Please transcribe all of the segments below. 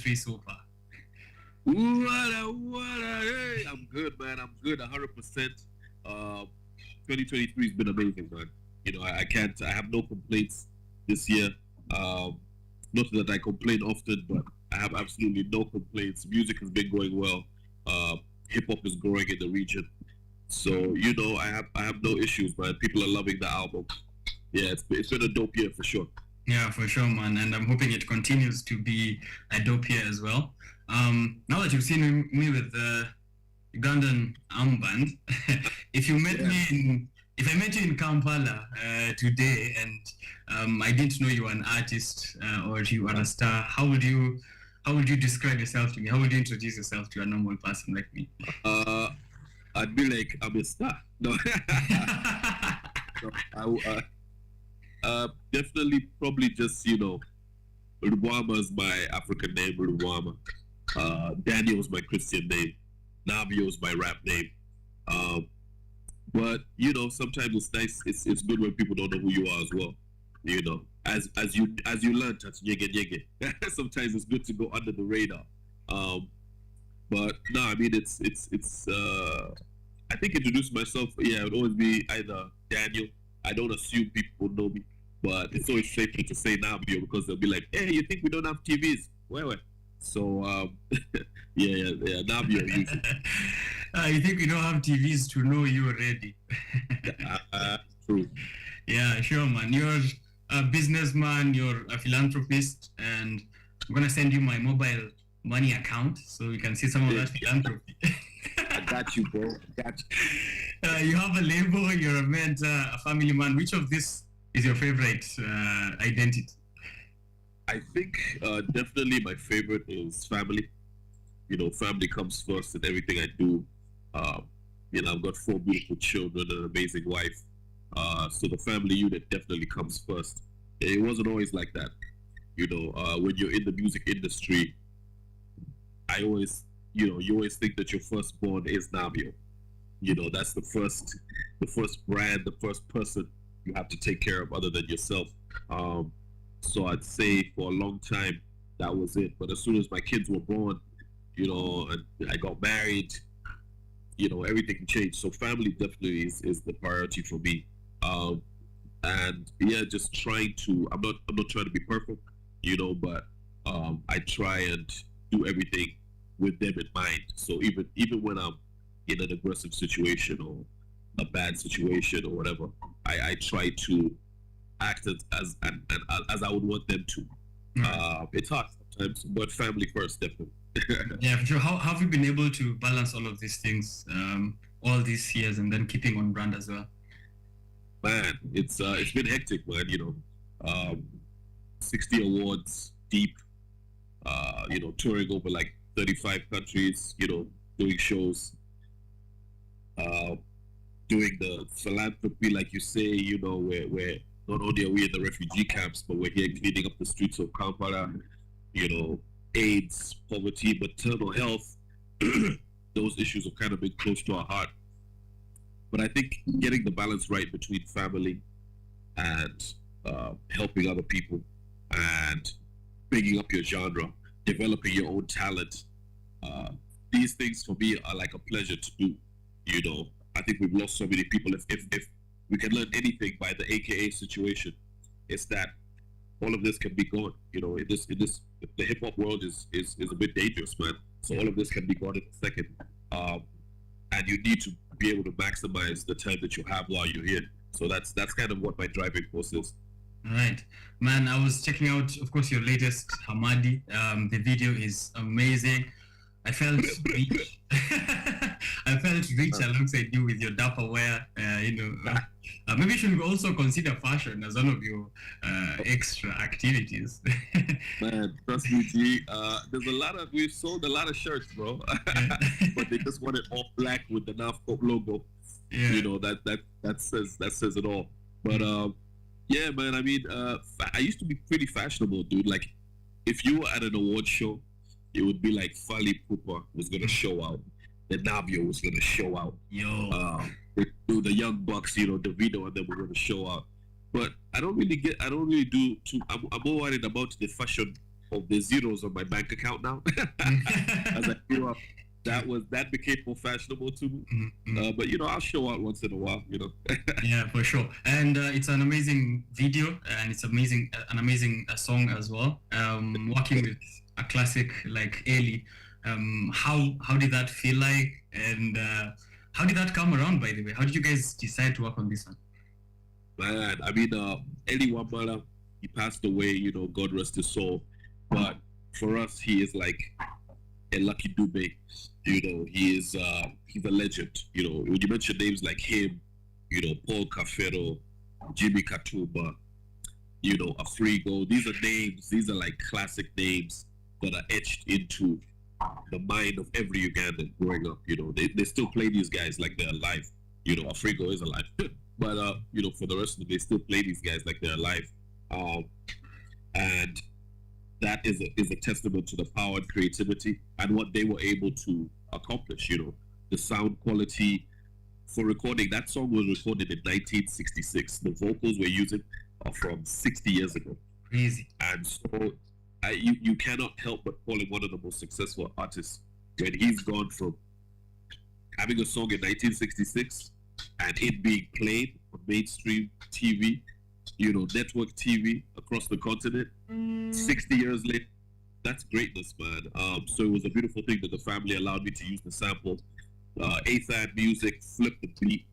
2023 so far? Hey, I'm good, man. I'm good, 100%. 2023 has been amazing, man. I can't. I have no complaints this year. Not that I complain often, but I have absolutely no complaints. Music has been going well. Hip hop is growing in the region, so I have no issues, man. People are loving the album. Yeah, it's been a dope year for sure. Yeah, for sure, man. And I'm hoping it continues to be a dope year as well. Now that you've seen me with the Ugandan armband, if I met you in Kampala today and I didn't know you were an artist or you are a star, how would you describe yourself to me? How would you introduce yourself to a normal person like me? I'd be like, I'm a star. No. Definitely, probably just Rubama is my African name, Rubama. Daniel is my Christian name. NAVIO is my rap name. But sometimes it's nice. It's good when people don't know who you are as well. As you learn, that's nyege nyege. Sometimes it's good to go under the radar. But no, I mean it's I think introduce myself. Yeah, it would always be either Daniel. I don't assume people know me, but it's always safer to say NAVIO because they'll be like, "Hey, you think we don't have TVs? Where?" So yeah, NAVIO usually. You think we don't have TVs to know you already? True. Yeah, sure, man. You're a businessman. You're a philanthropist, and I'm gonna send you my mobile money account so you can see some of that philanthropy. I got you, bro. I got you. You have a label. You're a mentor, a family man. Which of this is your favorite identity? I think definitely my favorite is family. Family comes first in everything I do. I've got 4 beautiful children and an amazing wife. So the family unit definitely comes first. It wasn't always like that. When you're in the music industry, I always, you always think that your firstborn is NAVIO. That's the first brand, the first person you have to take care of other than yourself. So I'd say for a long time that was it. But as soon as my kids were born, and I got married, everything changed. So family definitely is the priority for me. And yeah, just trying to. I'm not trying to be perfect, but I try and do everything with them in mind. So even when I'm in an aggressive situation or a bad situation or whatever, I try to act as I would want them to. It's hard sometimes, but family first, definitely. Yeah, for sure. How have you been able to balance all of these things all these years and then keeping on brand as well? Man, it's been hectic, man. 60 awards deep. Touring over like 35 countries. Doing shows. Doing the philanthropy, like you say. Where not only are we in the refugee camps, but we're here cleaning up the streets of Kampala. AIDS, poverty, maternal health. Those issues have kind of been close to our heart. But I think getting the balance right between family and helping other people and bigging up your genre, developing your own talent, these things for me are like a pleasure to do. I think we've lost so many people. If we can learn anything by the AKA situation, it's that all of this can be gone. In this the hip hop world is a bit dangerous, man. So all of this can be gone in a second. And you need to be able to maximize the time that you have while you're here. So that's kind of what my driving force is. All right, man. I was checking out, of course, your latest Hamadi. The video is amazing. I felt rich. I felt rich alongside you with your dapper wear. Maybe you should also consider fashion as one of your extra activities. Man, trust me, G. We've sold a lot of shirts, bro. But they just want it all black with the NAVCO logo. Yeah. That says it all. But yeah, man. I mean, I used to be pretty fashionable, dude. Like, if you were at an award show, it would be like Fali Pupa was gonna show out, the NAVIO was gonna show out. The Young Bucks, Davido and them were gonna show out. But I don't really do too. I'm more worried about the fashion of the zeros on my bank account now. As I grew up, that became more fashionable to me. But I'll show out once in a while. Yeah, for sure. And it's an amazing video, and it's an amazing song as well. Working with a classic like Ellie, how did that feel like, and how did that come around? By the way, how did you guys decide to work on this one? Man, I mean, Eli Wambala, he passed away, God rest his soul. But for us, he is like a lucky Dube. He's a legend. When you mention names like him, Paul Cafero, Jimmy Katuba, Afrigo, these are like classic names that are etched into the mind of every Ugandan growing up. They still play these guys like they're alive. Afrigo is alive. But for the rest of them, they still play these guys like they're alive, and that is a testament to the power and creativity and what they were able to accomplish. The sound quality for recording. That song was recorded in 1966. The vocals we're using are from 60 years ago. Crazy. And so, you cannot help but call him one of the most successful artists when he's gone from having a song in 1966 and it being played on mainstream TV, network TV across the continent. 60 years later, that's greatness, man. So it was a beautiful thing that the family allowed me to use the sample. Athan music, flip the beat,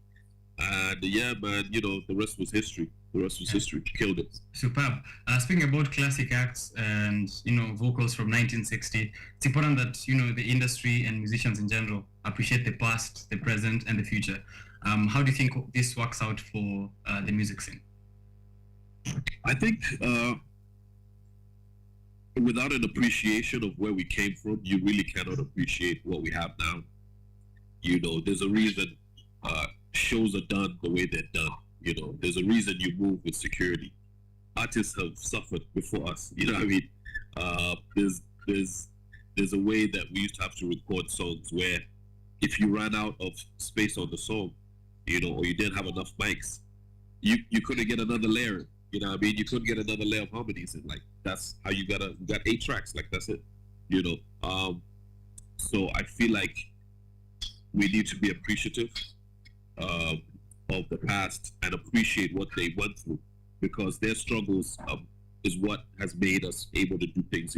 and yeah, man, the rest was history. The rest was history. Killed it. Superb. Speaking about classic acts and vocals from 1960, it's important that the industry and musicians in general appreciate the past, the present, and the future. How do you think this works out for the music scene? I think without an appreciation of where we came from, you really cannot appreciate what we have now. There's a reason shows are done the way they're done. There's a reason you move with security. Artists have suffered before us. You know what I mean? There's a way that we used to have to record songs where if you ran out of space on the song, or you didn't have enough mics, you couldn't get another layer. You know what I mean? You couldn't get another layer of harmonies, and like that's how you got 8 tracks. Like that's it. So I feel like we need to be appreciative of the past and appreciate what they went through, because their struggles is what has made us able to do things.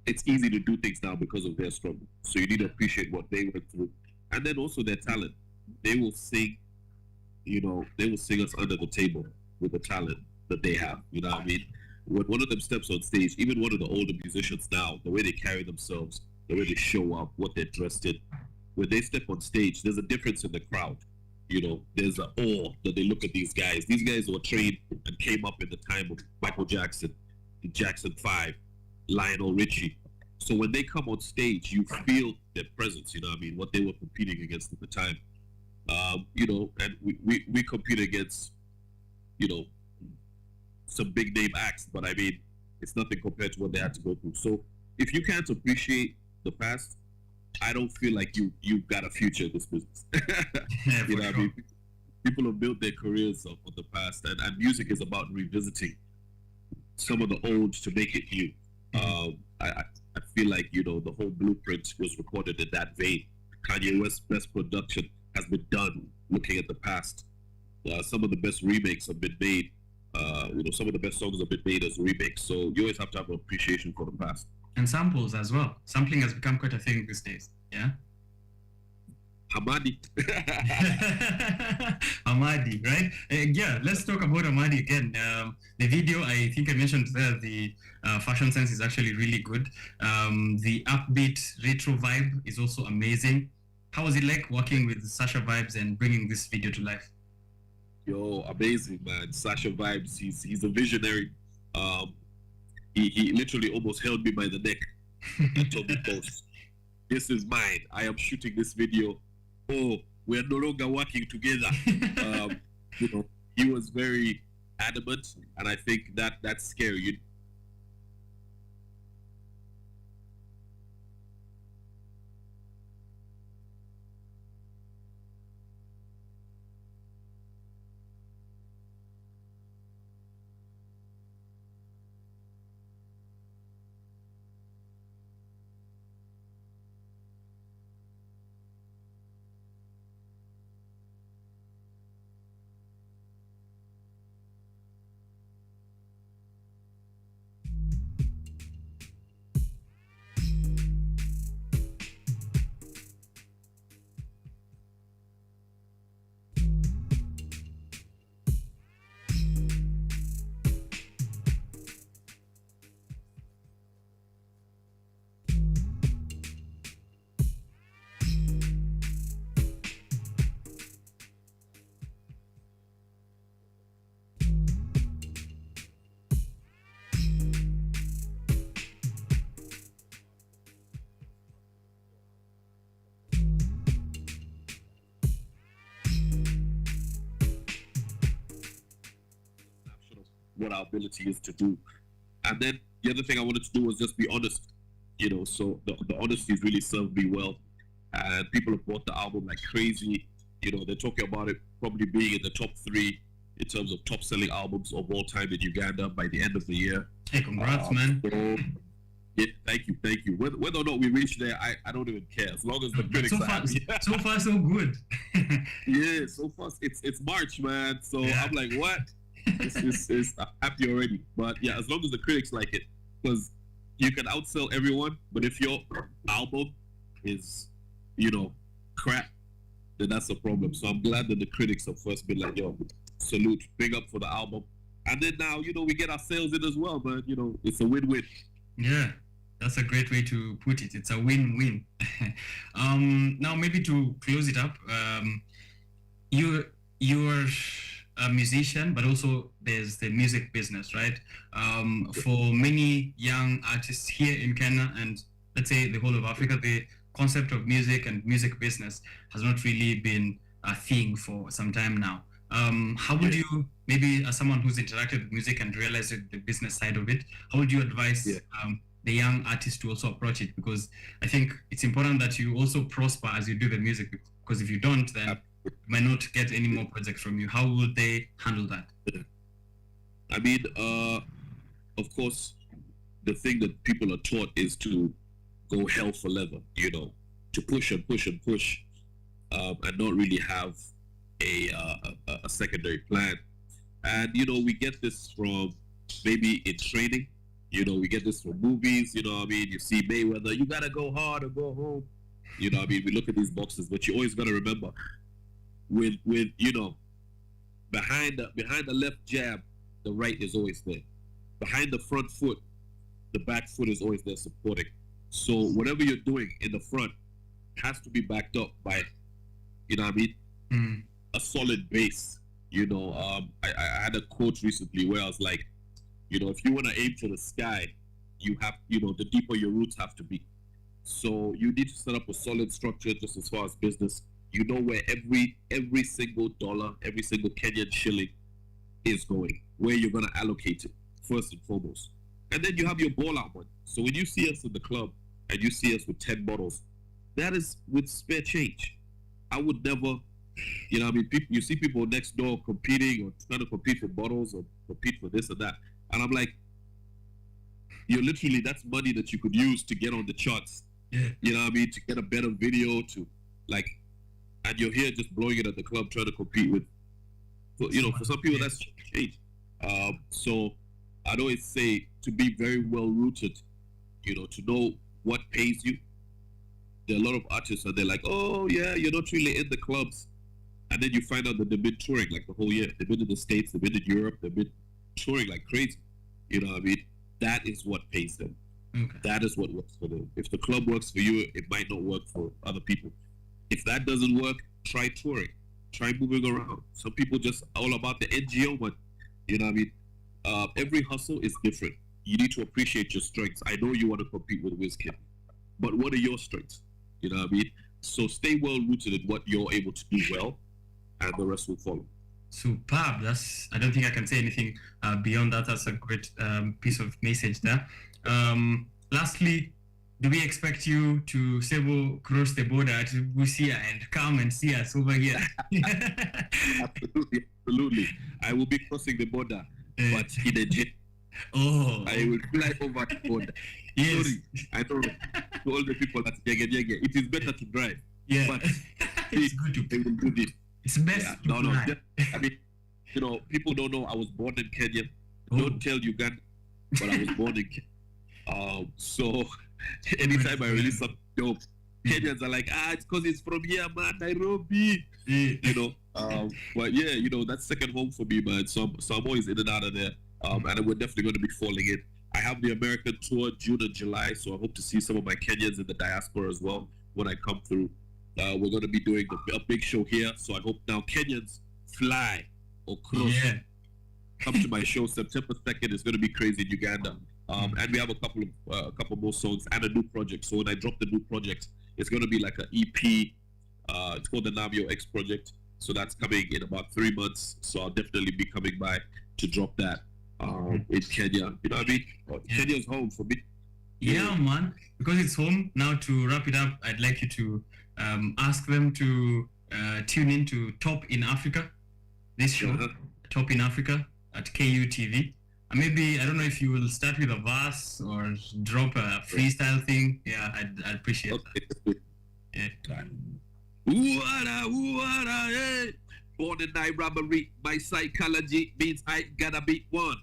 It's easy to do things now because of their struggle. So you need to appreciate what they went through, and then also their talent. They will sing, they will sing us under the table with the talent that they have. You know what I mean? When one of them steps on stage, even one of the older musicians now, the way they carry themselves, the way they show up, what they're dressed in, when they step on stage, there's a difference in the crowd. There's an awe that they look at these guys. These guys were trained and came up in the time of Michael Jackson, the Jackson 5, Lionel Richie. So when they come on stage, you feel their presence, what they were competing against at the time. And we compete against, some big name acts, but I mean, it's nothing compared to what they had to go through. So if you can't appreciate the past, I don't feel like you've got a future in this business. Yeah, What I mean? People have built their careers on the past, and music is about revisiting some of the old to make it new. I feel like the whole blueprint was recorded in that vein. Kanye West's best production has been done looking at the past. Some of the best remakes have been made. Some of the best songs have been made as remakes. So you always have to have an appreciation for the past. And samples as well. Sampling has become quite a thing these days. Yeah. Hamadi. Hamadi, right? Yeah, let's talk about Hamadi again. The video, I think I mentioned there, the fashion sense is actually really good. The upbeat retro vibe is also amazing. How was it like working with Sasha Vibes and bringing this video to life? Yo, amazing, man. Sasha Vibes, he's a visionary. He literally almost held me by the neck and told me, boss, this is mine. I am shooting this video. Oh, we're no longer working together. He was very adamant, and I think that's scary. What our ability is to do. And then the other thing I wanted to do was just be honest, so the honesty really served me well. And people have bought the album like crazy. They're talking about it probably being in the top 3 in terms of top selling albums of all time in Uganda by the end of the year. Hey, congrats, man. So, yeah, thank you. Whether or not we reach there, I don't even care. As long as the critics are happy. So far, so good. Yeah, so far it's March, man. So yeah. I'm like, what? I'm happy already. But yeah, as long as the critics like it, because you can outsell everyone, but if your album is, crap, then that's a problem. So I'm glad that the critics have first been like, yo, salute, big up for the album. And then now, we get our sales in as well, man. It's a win-win. Yeah, that's a great way to put it. It's a win-win. Now, maybe to close it up, you're a musician, but also there's the music business, right? For many young artists here in Kenya and let's say the whole of Africa, the concept of music and music business has not really been a thing for some time now. How would you, maybe as someone who's interacted with music and realized the business side of it, how would you advise the young artist to also approach it? Because I think it's important that you also prosper as you do the music, because if you don't, then you might not get any more projects from you. How would they handle that? I mean, of course, the thing that people are taught is to go hell for leather, to push and push and push, and not really have a secondary plan. And, we get this from maybe in training, we get this from movies, you see Mayweather, you gotta go hard or go home. We look at these boxes, but you always gotta remember, with behind the left jab, the right is always there. Behind the front foot, the back foot is always there supporting. So whatever you're doing in the front has to be backed up by, a solid base. I had a quote recently where I was like, if you want to aim to the sky, you have, the deeper your roots have to be. So you need to set up a solid structure just as far as business. Where every single dollar, every single Kenyan shilling is going, where you're going to allocate it, first and foremost. And then you have your ball out money. So when you see us in the club and you see us with 10 bottles, that is with spare change. I would never, people, you see people next door competing or trying to compete for bottles or compete for this or that. And I'm like, that's money that you could use to get on the charts. Yeah. To get a better video, and you're here just blowing it at the club trying to compete with, for some people that's change. So I'd always say to be very well rooted, to know what pays you. There are a lot of artists and they're like, oh yeah, you're not really in the clubs. And then you find out that they've been touring like the whole year. They've been in the States, they've been in Europe, they've been touring like crazy. That is what pays them. Okay. That is what works for them. If the club works for you, it might not work for other people. If that doesn't work, try touring. Try moving around. Some people just all about the NGO one. Every hustle is different. You need to appreciate your strengths. I know you want to compete with WizKid, but what are your strengths? So stay well rooted in what you're able to do well, and the rest will follow. Superb. I don't think I can say anything beyond that. That's a great piece of message there. Lastly, do we expect you to cross the border to Busia and come and see us over here? Absolutely. I will be crossing the border, but in a jet. Oh. I will fly over the border. Yes. Sorry, I don't know. To all the people that's jagge, it is better to drive. Yeah. But it's good to. They will do this. It's best to fly. People don't know I was born in Kenya. Don't tell Uganda. but I was born in Kenya. So anytime I release something dope, Kenyans are like, it's because it's from here, man, Nairobi. You know, but yeah, you know, that's second home for me, man. So I'm always in and out of there. And we're definitely going to be falling in. I have the American tour June and July, so I hope to see some of my Kenyans in the diaspora as well when I come through. We're going to be doing a big show here, so I hope now Kenyans fly or cross. Yeah. Come to my show September 2nd. It's going to be crazy in Uganda. And we have a couple more songs and a new project. So when I drop the new project, it's going to be like an EP. It's called the NAVIO X project. So that's coming in about 3 months. So I'll definitely be coming by to drop that in Kenya. You know what I mean? Kenya's home for me. Yeah, man. Because it's home. Now to wrap it up, I'd like you to ask them to tune in to Top in Africa. This show, Top in Africa at KUTV. Maybe, I don't know if you will start with a verse or drop a freestyle thing. Yeah, I'd appreciate that. Yeah. Hey. Born in Nairobi, my psychology means I gotta be one.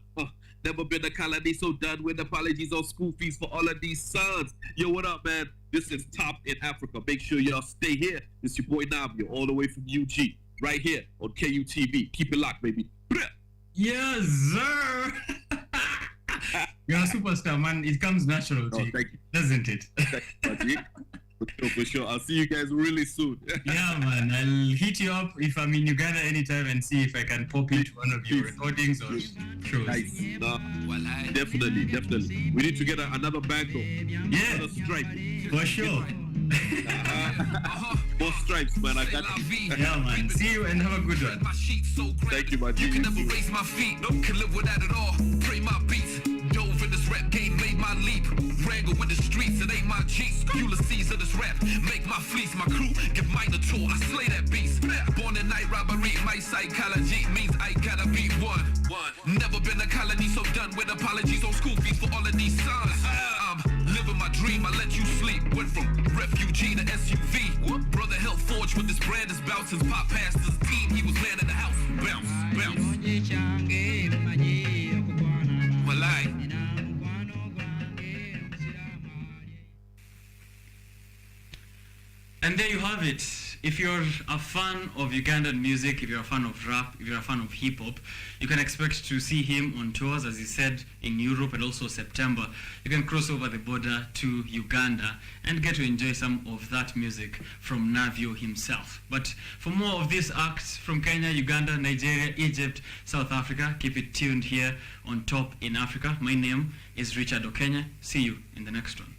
Never been a colony, so done with apologies on school fees for all of these sons. Yo, what up, man? This is Top in Africa. Make sure y'all stay here. It's your boy Navio, all the way from UG, right here on KUTV. Keep it locked, baby. Yes, sir. You're a superstar, man. It comes natural to you, thank you. Doesn't it? For sure. I'll see you guys really soon. Yeah, man. I'll hit you up if I'm in Uganda anytime and see if I can pop into one of your recordings or shows. Nice. Definitely. We need to get another band though. Yeah. Another stripe. For sure. More stripes, man. I got you. Yeah, man. See you and have a good one. Thank you, man. You can never raise my feet. No, can live without it all. Pray my beats. Dove in this rap game, made my leap. Wrangle with the streets, it ain't my cheats. Ulysses of this rap, make my fleece. My crew, give mine a tour. I slay that beast. Born in night robbery, my psychology means I gotta be one. Never been a colony, so done with apologies on school fees for all of these sons. I'm living my dream, I let you sleep. Went from refugee to SUV. Brother held forge with this brand is bouncing. Pop past his team, he was man in the house. Bounce. Malai. And there you have it. If you're a fan of Ugandan music, if you're a fan of rap, if you're a fan of hip-hop, you can expect to see him on tours, as he said, in Europe and also September. You can cross over the border to Uganda and get to enjoy some of that music from Navio himself. But for more of these acts from Kenya, Uganda, Nigeria, Egypt, South Africa, keep it tuned here on Top in Africa. My name is Richard Okenya. See you in the next one.